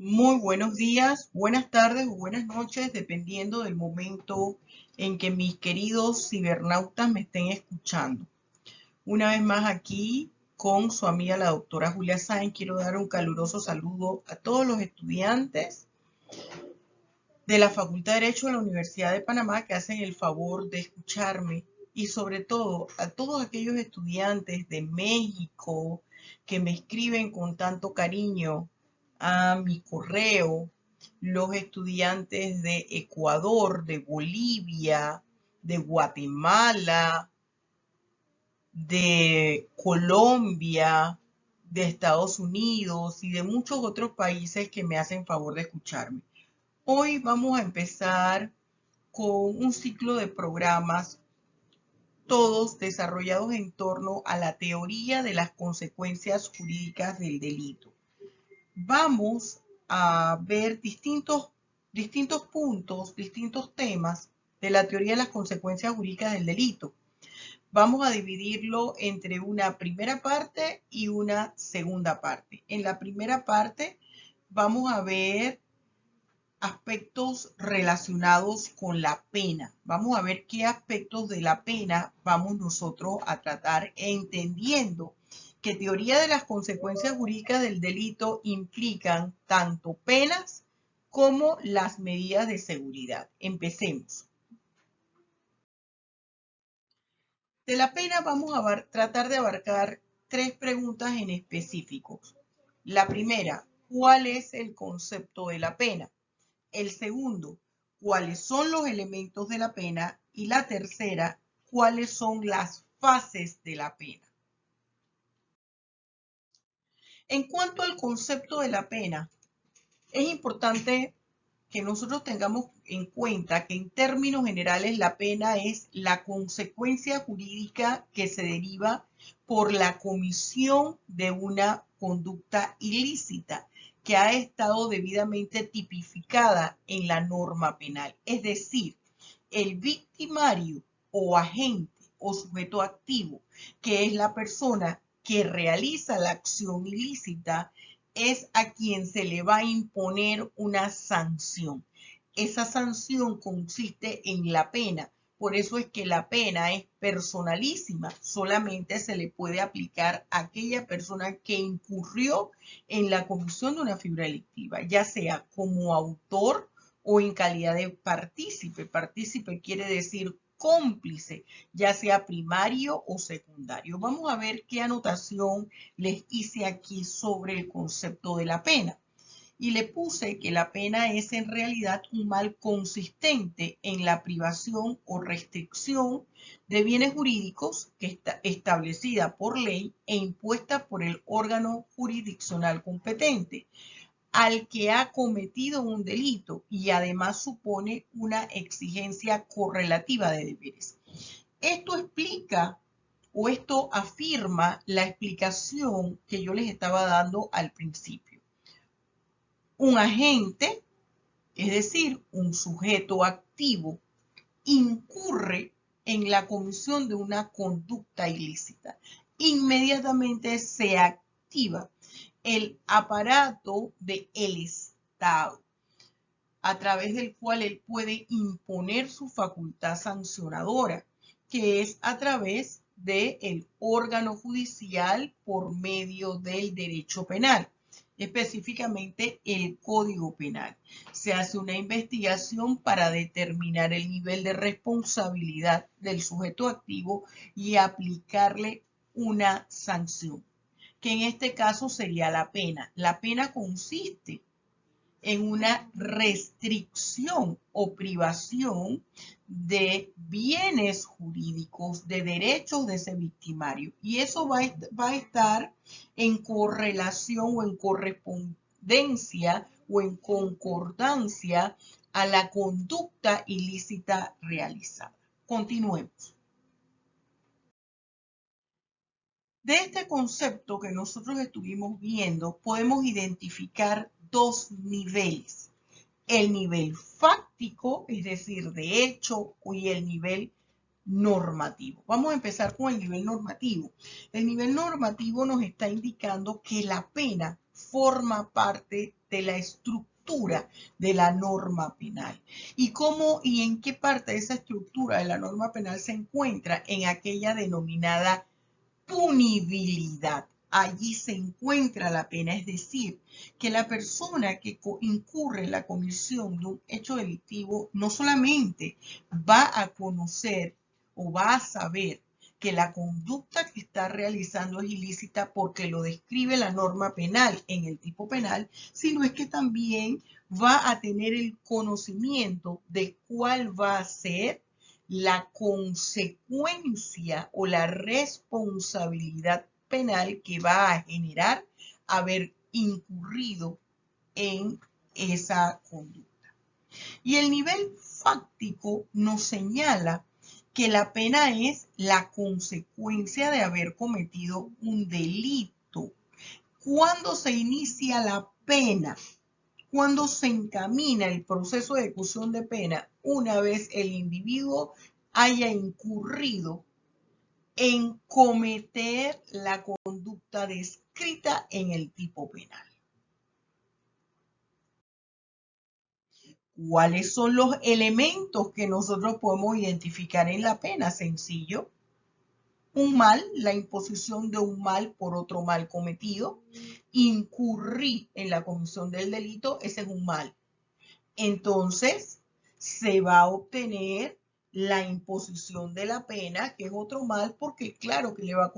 Muy buenos días, buenas tardes o buenas noches, dependiendo del momento en que mis queridos cibernautas me estén escuchando. Una vez más aquí con su amiga la doctora Julia Sáenz, quiero dar un caluroso saludo a todos los estudiantes de la Facultad de Derecho de la Universidad de Panamá que hacen el favor de escucharme y sobre todo a todos aquellos estudiantes de México que me escriben con tanto cariño a mi correo, los estudiantes de Ecuador, de Bolivia, de Guatemala, de Colombia, de Estados Unidos y de muchos otros países que me hacen favor de escucharme. Hoy vamos a empezar con un ciclo de programas, todos desarrollados en torno a la teoría de las consecuencias jurídicas del delito. Vamos a ver distintos puntos, distintos temas de la teoría de las consecuencias jurídicas del delito. Vamos a dividirlo entre una primera parte y una segunda parte. En la primera parte vamos a ver aspectos relacionados con la pena. Vamos a ver qué aspectos de la pena vamos nosotros a tratar, entendiendo que teoría de las consecuencias jurídicas del delito implican tanto penas como las medidas de seguridad. Empecemos. De la pena vamos a tratar de abarcar tres preguntas en específico. La primera, ¿cuál es el concepto de la pena? El segundo, ¿cuáles son los elementos de la pena? Y la tercera, ¿cuáles son las fases de la pena? En cuanto al concepto de la pena, es importante que nosotros tengamos en cuenta que en términos generales la pena es la consecuencia jurídica que se deriva por la comisión de una conducta ilícita que ha estado debidamente tipificada en la norma penal. Es decir, el victimario o agente o sujeto activo, que es la persona que realiza la acción ilícita, es a quien se le va a imponer una sanción. Esa sanción consiste en la pena. Por eso es que la pena es personalísima. Solamente se le puede aplicar a aquella persona que incurrió en la comisión de una figura delictiva, ya sea como autor o en calidad de partícipe. Partícipe quiere decir cómplice, ya sea primario o secundario. Vamos a ver qué anotación les hice aquí sobre el concepto de la pena. Y le puse que la pena es en realidad un mal consistente en la privación o restricción de bienes jurídicos que está establecida por ley e impuesta por el órgano jurisdiccional competente al que ha cometido un delito y además supone una exigencia correlativa de deberes. Esto explica o esto afirma la explicación que yo les estaba dando al principio. Un agente, es decir, un sujeto activo, incurre en la comisión de una conducta ilícita. Inmediatamente se activa el aparato del Estado, a través del cual él puede imponer su facultad sancionadora, que es a través del órgano judicial por medio del derecho penal, específicamente el Código Penal. Se hace una investigación para determinar el nivel de responsabilidad del sujeto activo y aplicarle una sanción, que en este caso sería la pena. La pena consiste en una restricción o privación de bienes jurídicos, de derechos de ese victimario. Y eso va a estar en correlación o en correspondencia o en concordancia a la conducta ilícita realizada. Continuemos. De este concepto que nosotros estuvimos viendo, podemos identificar dos niveles. El nivel fáctico, es decir, de hecho, y el nivel normativo. Vamos a empezar con el nivel normativo. El nivel normativo nos está indicando que la pena forma parte de la estructura de la norma penal. ¿Y cómo y en qué parte de esa estructura de la norma penal se encuentra? En aquella denominada punibilidad. Allí se encuentra la pena, es decir, que la persona que incurre en la comisión de un hecho delictivo no solamente va a conocer o va a saber que la conducta que está realizando es ilícita porque lo describe la norma penal en el tipo penal, sino es que también va a tener el conocimiento de cuál va a ser la consecuencia o la responsabilidad penal que va a generar haber incurrido en esa conducta. Y el nivel fáctico nos señala que la pena es la consecuencia de haber cometido un delito. ¿Cuándo se inicia la pena? Cuando se encamina el proceso de ejecución de pena, una vez el individuo haya incurrido en cometer la conducta descrita en el tipo penal. ¿Cuáles son los elementos que nosotros podemos identificar en la pena? Sencillo. Un mal, la imposición de un mal por otro mal cometido. Incurrí en la comisión del delito, ese es un mal. Entonces, se va a obtener la imposición de la pena, que es otro mal, porque claro que le va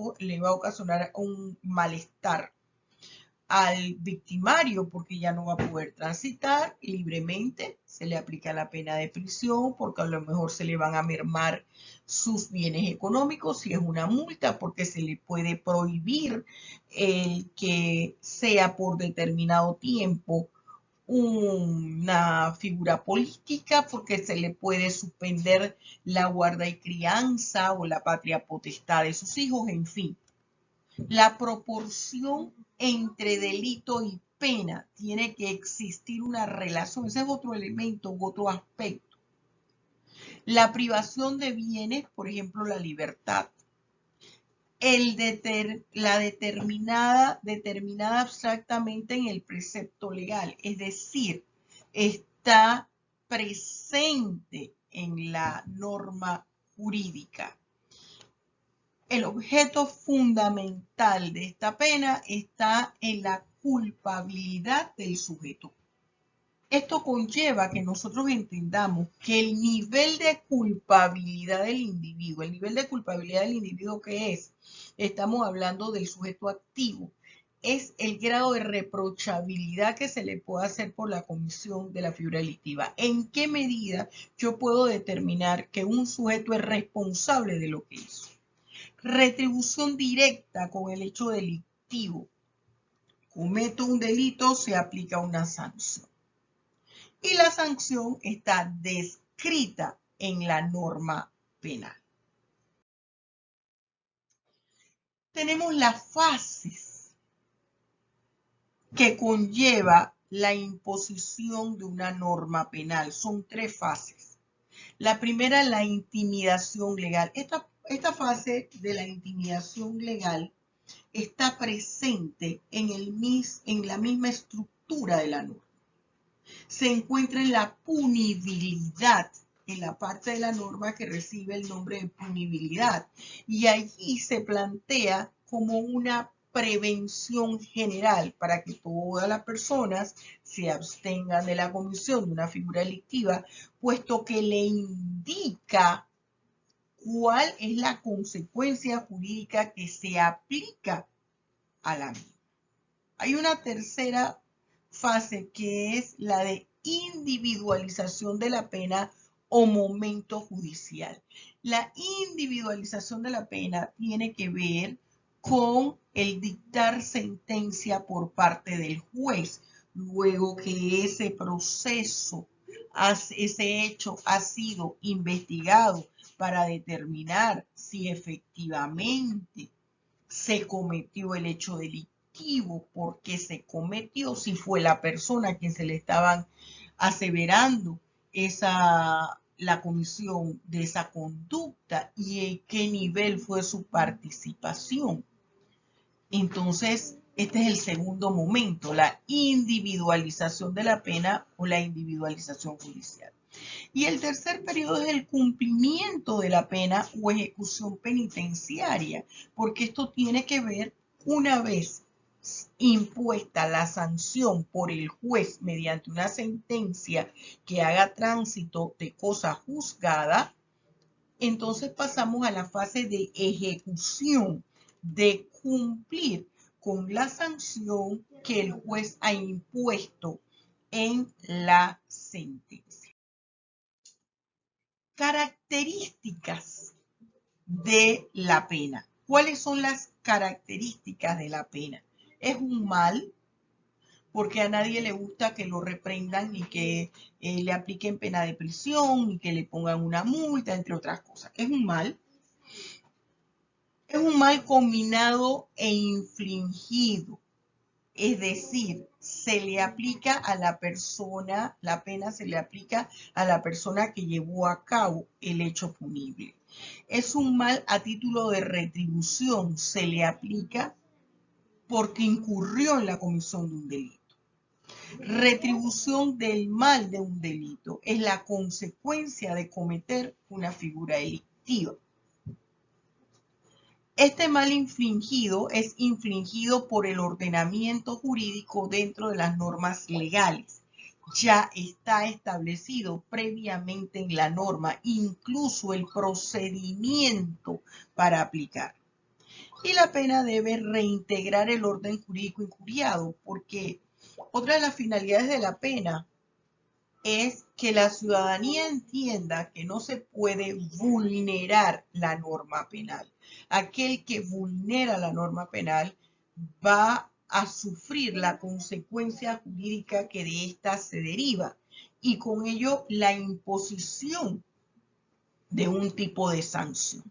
a ocasionar un malestar al victimario, porque ya no va a poder transitar libremente, se le aplica la pena de prisión, porque a lo mejor se le van a mermar sus bienes económicos, si es una multa, porque se le puede prohibir el que sea por determinado tiempo una figura política, porque se le puede suspender la guarda y crianza o la patria potestad de sus hijos, en fin. La proporción entre delito y pena tiene que existir una relación, ese es otro elemento, otro aspecto. La privación de bienes, por ejemplo, la libertad. La determinada abstractamente en el precepto legal, es decir, está presente en la norma jurídica. El objeto fundamental de esta pena está en la culpabilidad del sujeto. Esto conlleva que nosotros entendamos que el nivel de culpabilidad del individuo, ¿qué es? Estamos hablando del sujeto activo. Es el grado de reprochabilidad que se le puede hacer por la comisión de la figura delictiva. ¿En qué medida yo puedo determinar que un sujeto es responsable de lo que hizo? Retribución directa con el hecho delictivo. Cometo un delito, se aplica una sanción. Y la sanción está descrita en la norma penal. Tenemos las fases que conlleva la imposición de una norma penal. Son 3 fases. La primera, la intimidación legal. Esta fase de la intimidación legal está presente en la misma estructura de la norma. Se encuentra en la punibilidad, en la parte de la norma que recibe el nombre de punibilidad. Y allí se plantea como una prevención general para que todas las personas se abstengan de la comisión de una figura delictiva, puesto que le indica cuál es la consecuencia jurídica que se aplica a la misma. Hay una tercera fase que es la de individualización de la pena o momento judicial. La individualización de la pena tiene que ver con el dictar sentencia por parte del juez, luego que ese proceso, ese hecho ha sido investigado para determinar si efectivamente se cometió el hecho delictivo, por qué se cometió, si fue la persona a quien se le estaban aseverando la comisión de esa conducta y en qué nivel fue su participación. Entonces, Este es el segundo momento, la individualización de la pena o la individualización judicial. Y el tercer periodo es el cumplimiento de la pena o ejecución penitenciaria, porque esto tiene que ver una vez impuesta la sanción por el juez mediante una sentencia que haga tránsito de cosa juzgada, entonces pasamos a la fase de ejecución, de cumplir con la sanción que el juez ha impuesto en la sentencia. Características de la pena. ¿Cuáles son las características de la pena? Es un mal, porque a nadie le gusta que lo reprendan ni que le apliquen pena de prisión, ni que le pongan una multa, entre otras cosas. Es un mal. Es un mal combinado e infligido. Es decir, se le aplica a la persona, la pena se le aplica a la persona que llevó a cabo el hecho punible. Es un mal a título de retribución, se le aplica porque incurrió en la comisión de un delito. Retribución del mal de un delito es la consecuencia de cometer una figura delictiva. Este mal infligido es infligido por el ordenamiento jurídico dentro de las normas legales. Ya está establecido previamente en la norma, incluso el procedimiento para aplicar. Y la pena debe reintegrar el orden jurídico injuriado, porque otra de las finalidades de la pena es que la ciudadanía entienda que no se puede vulnerar la norma penal. Aquel que vulnera la norma penal va a sufrir la consecuencia jurídica que de ésta se deriva y con ello la imposición de un tipo de sanción.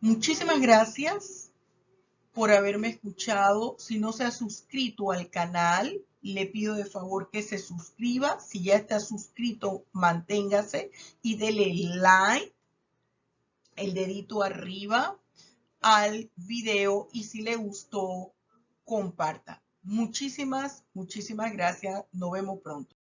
Muchísimas gracias por haberme escuchado. Si no se ha suscrito al canal, le pido de favor que se suscriba. Si ya está suscrito, manténgase y dele like, el dedito arriba al video y si le gustó, comparta. Muchísimas gracias. Nos vemos pronto.